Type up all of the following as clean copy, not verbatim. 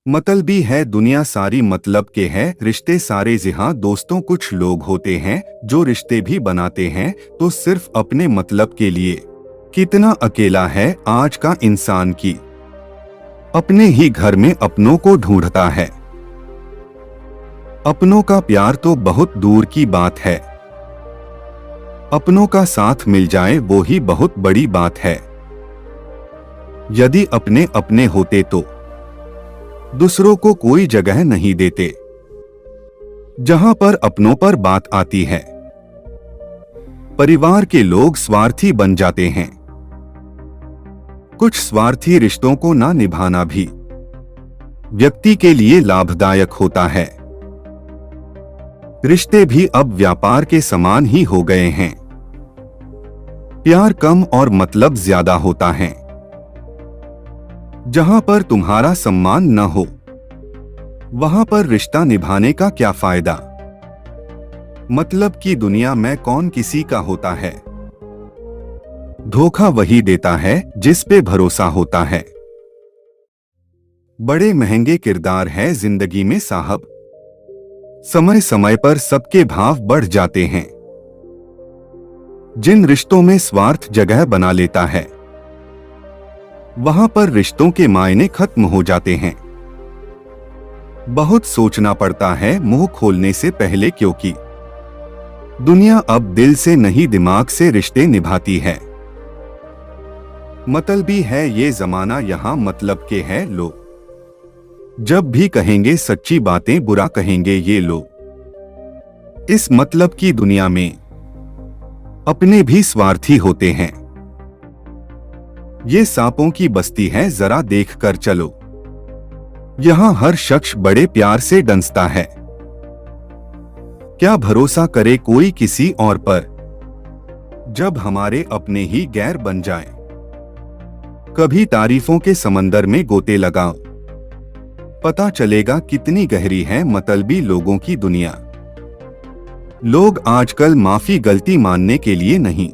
मतलबी है दुनिया सारी मतलब के है रिश्ते सारे जहां दोस्तों कुछ लोग होते हैं जो रिश्ते भी बनाते हैं तो सिर्फ अपने मतलब के लिए। कितना अकेला है आज का इंसान की अपने ही घर में अपनों को ढूंढता है। अपनों का प्यार तो बहुत दूर की बात है, अपनों का साथ मिल जाए वो ही बहुत बड़ी बात है। यदि अपने अपने होते तो दूसरों को कोई जगह नहीं देते। जहां पर अपनों पर बात आती है परिवार के लोग स्वार्थी बन जाते हैं। कुछ स्वार्थी रिश्तों को ना निभाना भी व्यक्ति के लिए लाभदायक होता है। रिश्ते भी अब व्यापार के समान ही हो गए हैं। प्यार कम और मतलब ज्यादा होता है। जहां पर तुम्हारा सम्मान न हो वहां पर रिश्ता निभाने का क्या फायदा। मतलब की दुनिया में कौन किसी का होता है। धोखा वही देता है जिस पे भरोसा होता है। बड़े महंगे किरदार है जिंदगी में साहब। समय समय पर सबके भाव बढ़ जाते हैं। जिन रिश्तों में स्वार्थ जगह बना लेता है वहां पर रिश्तों के मायने खत्म हो जाते हैं। बहुत सोचना पड़ता है मुंह खोलने से पहले, क्योंकि दुनिया अब दिल से नहीं दिमाग से रिश्ते निभाती है। मतलबी है ये जमाना, यहां मतलब के है लोग। जब भी कहेंगे सच्ची बातें बुरा कहेंगे ये लोग। इस मतलब की दुनिया में अपने भी स्वार्थी होते हैं। ये सांपों की बस्ती है, जरा देख कर चलो। यहां हर शख्स बड़े प्यार से डंसता है। क्या भरोसा करे कोई किसी और पर जब हमारे अपने ही गैर बन जाएं। कभी तारीफों के समंदर में गोते लगाओ, पता चलेगा कितनी गहरी है मतलबी लोगों की दुनिया। लोग आजकल माफी गलती मानने के लिए नहीं,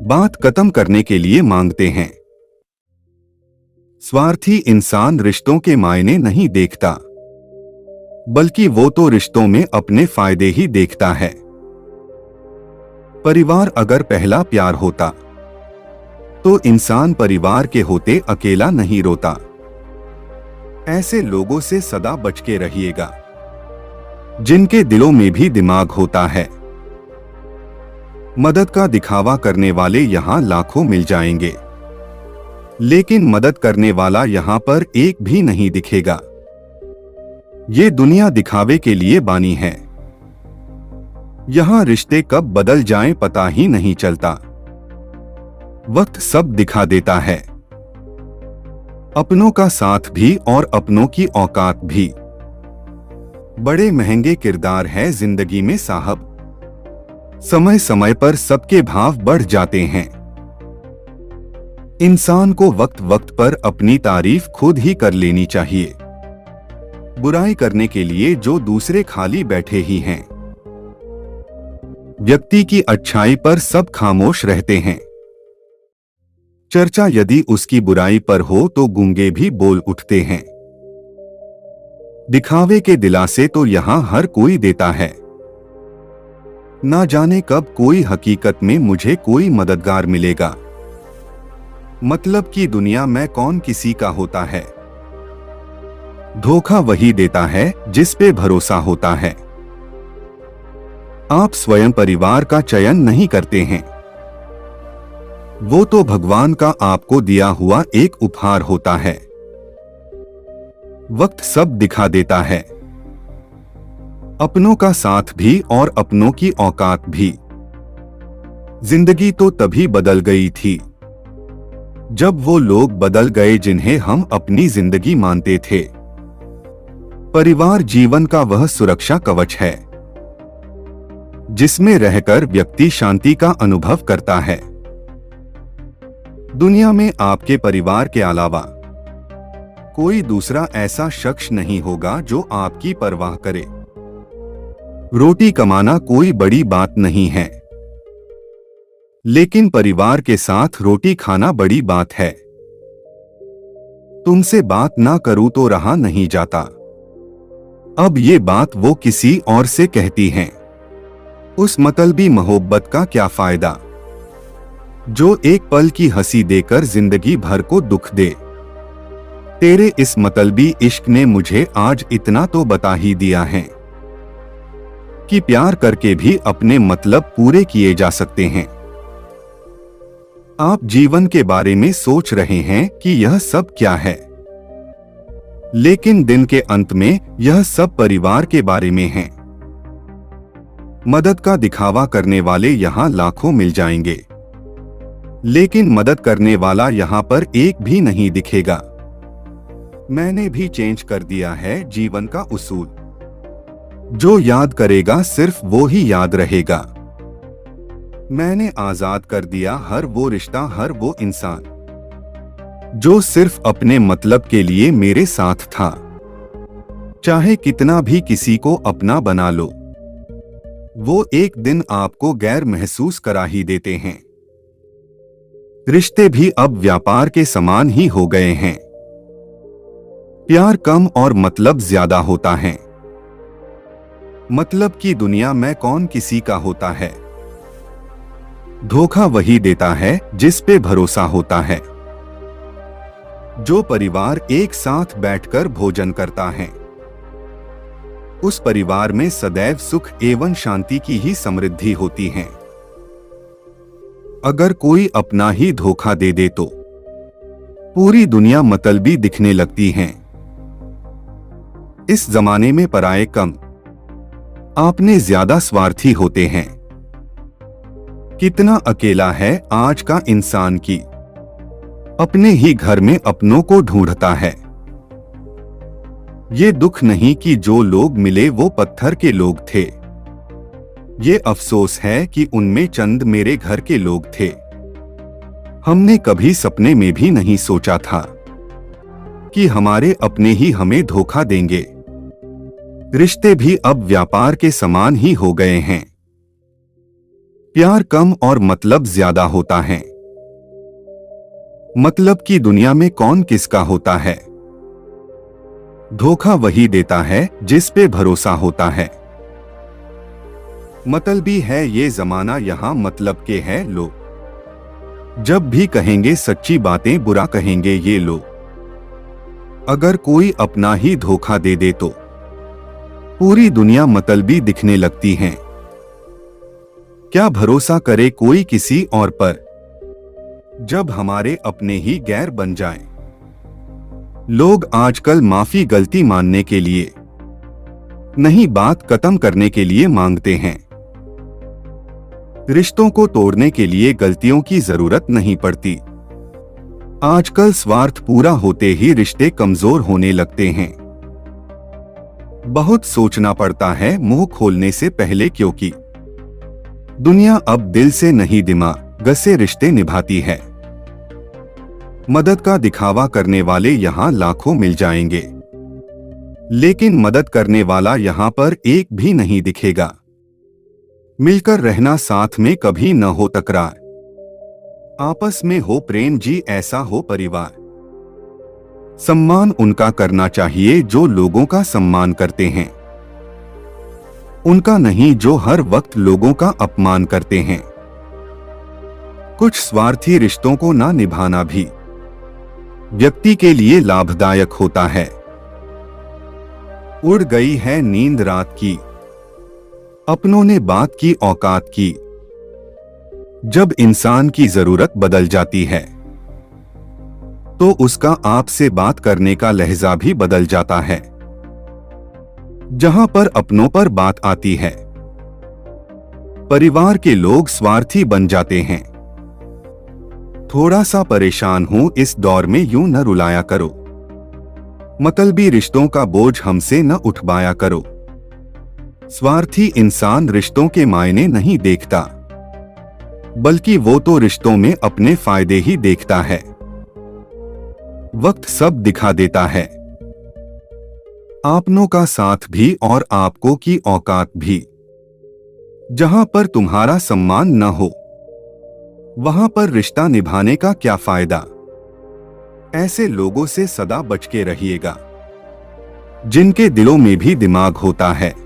बात खत्म करने के लिए मांगते हैं। स्वार्थी इंसान रिश्तों के मायने नहीं देखता, बल्कि वो तो रिश्तों में अपने फायदे ही देखता है। परिवार अगर पहला प्यार होता तो इंसान परिवार के होते अकेला नहीं रोता। ऐसे लोगों से सदा बच के रहिएगा जिनके दिलों में भी दिमाग होता है। मदद का दिखावा करने वाले यहां लाखों मिल जाएंगे, लेकिन मदद करने वाला यहां पर एक भी नहीं दिखेगा। ये दुनिया दिखावे के लिए बानी है। यहां रिश्ते कब बदल जाएं पता ही नहीं चलता। वक्त सब दिखा देता है, अपनों का साथ भी और अपनों की औकात भी। बड़े महंगे किरदार है जिंदगी में साहब। समय समय पर सबके भाव बढ़ जाते हैं। इंसान को वक्त वक्त पर अपनी तारीफ खुद ही कर लेनी चाहिए। बुराई करने के लिए जो दूसरे खाली बैठे ही हैं। व्यक्ति की अच्छाई पर सब खामोश रहते हैं। चर्चा यदि उसकी बुराई पर हो तो गूंगे भी बोल उठते हैं। दिखावे के दिलासे तो यहां हर कोई देता है। ना जाने कब कोई हकीकत में मुझे कोई मददगार मिलेगा। मतलब की दुनिया में कौन किसी का होता है। धोखा वही देता है जिस पे भरोसा होता है। आप स्वयं परिवार का चयन नहीं करते हैं, वो तो भगवान का आपको दिया हुआ एक उपहार होता है। वक्त सब दिखा देता है, अपनों का साथ भी और अपनों की औकात भी। जिंदगी तो तभी बदल गई थी जब वो लोग बदल गए जिन्हें हम अपनी जिंदगी मानते थे। परिवार जीवन का वह सुरक्षा कवच है जिसमें रहकर व्यक्ति शांति का अनुभव करता है। दुनिया में आपके परिवार के अलावा कोई दूसरा ऐसा शख्स नहीं होगा जो आपकी परवाह करे। रोटी कमाना कोई बड़ी बात नहीं है, लेकिन परिवार के साथ रोटी खाना बड़ी बात है। तुमसे बात ना करूं तो रहा नहीं जाता। अब ये बात वो किसी और से कहती हैं। उस मतलबी मोहब्बत का क्या फायदा, जो एक पल की हंसी देकर जिंदगी भर को दुख दे। तेरे इस मतलबी इश्क ने मुझे आज इतना तो बता ही दिया है कि प्यार करके भी अपने मतलब पूरे किए जा सकते हैं। आप जीवन के बारे में सोच रहे हैं कि यह सब क्या है, लेकिन दिन के अंत में यह सब परिवार के बारे में है। मदद का दिखावा करने वाले यहाँ लाखों मिल जाएंगे, लेकिन मदद करने वाला यहाँ पर एक भी नहीं दिखेगा। मैंने भी चेंज कर दिया है जीवन का उसूल। जो याद करेगा सिर्फ वो ही याद रहेगा। मैंने आजाद कर दिया हर वो रिश्ता, हर वो इंसान जो सिर्फ अपने मतलब के लिए मेरे साथ था। चाहे कितना भी किसी को अपना बना लो, वो एक दिन आपको गैर महसूस करा ही देते हैं। रिश्ते भी अब व्यापार के समान ही हो गए हैं। प्यार कम और मतलब ज्यादा होता है। मतलब की दुनिया में कौन किसी का होता है। धोखा वही देता है जिस पे भरोसा होता है। जो परिवार एक साथ बैठकर भोजन करता है, उस परिवार में सदैव सुख एवं शांति की ही समृद्धि होती है। अगर कोई अपना ही धोखा दे दे तो पूरी दुनिया मतलबी दिखने लगती है। इस जमाने में पराये कम, आपने ज्यादा स्वार्थी होते हैं। कितना अकेला है आज का इंसान की अपने ही घर में अपनों को ढूंढता है। ये दुख नहीं कि जो लोग मिले वो पत्थर के लोग थे। ये अफसोस है कि उनमें चंद मेरे घर के लोग थे। हमने कभी सपने में भी नहीं सोचा था कि हमारे अपने ही हमें धोखा देंगे। रिश्ते भी अब व्यापार के समान ही हो गए हैं। प्यार कम और मतलब ज्यादा होता है। मतलब की दुनिया में कौन किसका होता है। धोखा वही देता है जिस पे भरोसा होता है। मतलबी है ये जमाना, यहाँ मतलब के हैं लोग। जब भी कहेंगे सच्ची बातें बुरा कहेंगे ये लोग। अगर कोई अपना ही धोखा दे दे तो पूरी दुनिया मतलबी दिखने लगती है। क्या भरोसा करे कोई किसी और पर, जब हमारे अपने ही गैर बन जाएं। लोग आजकल माफी गलती मानने के लिए नहीं, बात खत्म करने के लिए मांगते हैं। रिश्तों को तोड़ने के लिए गलतियों की जरूरत नहीं पड़ती। आजकल स्वार्थ पूरा होते ही रिश्ते कमजोर होने लगते हैं। बहुत सोचना पड़ता है मुंह खोलने से पहले, क्योंकि दुनिया अब दिल से नहीं दिमाग से रिश्ते निभाती है। मदद का दिखावा करने वाले यहाँ लाखों मिल जाएंगे, लेकिन मदद करने वाला यहाँ पर एक भी नहीं दिखेगा। मिलकर रहना, साथ में कभी न हो तकरार, आपस में हो प्रेम जी, ऐसा हो परिवार। सम्मान उनका करना चाहिए जो लोगों का सम्मान करते हैं, उनका नहीं जो हर वक्त लोगों का अपमान करते हैं। कुछ स्वार्थी रिश्तों को ना निभाना भी व्यक्ति के लिए लाभदायक होता है। उड़ गई है नींद रात की, अपनों ने बात की औकात की। जब इंसान की जरूरत बदल जाती है तो उसका आपसे बात करने का लहजा भी बदल जाता है। जहां पर अपनों पर बात आती है, परिवार के लोग स्वार्थी बन जाते हैं। थोड़ा सा परेशान हूं इस दौर में, यूं न रुलाया करो। मतलबी रिश्तों का बोझ हमसे न उठवाया करो। स्वार्थी इंसान रिश्तों के मायने नहीं देखता, बल्कि वो तो रिश्तों में अपने फायदे ही देखता है। वक्त सब दिखा देता है, आपनों का साथ भी और आपको की औकात भी। जहां पर तुम्हारा सम्मान न हो, वहां पर रिश्ता निभाने का क्या फायदा। ऐसे लोगों से सदा बच के रहिएगा जिनके दिलों में भी दिमाग होता है।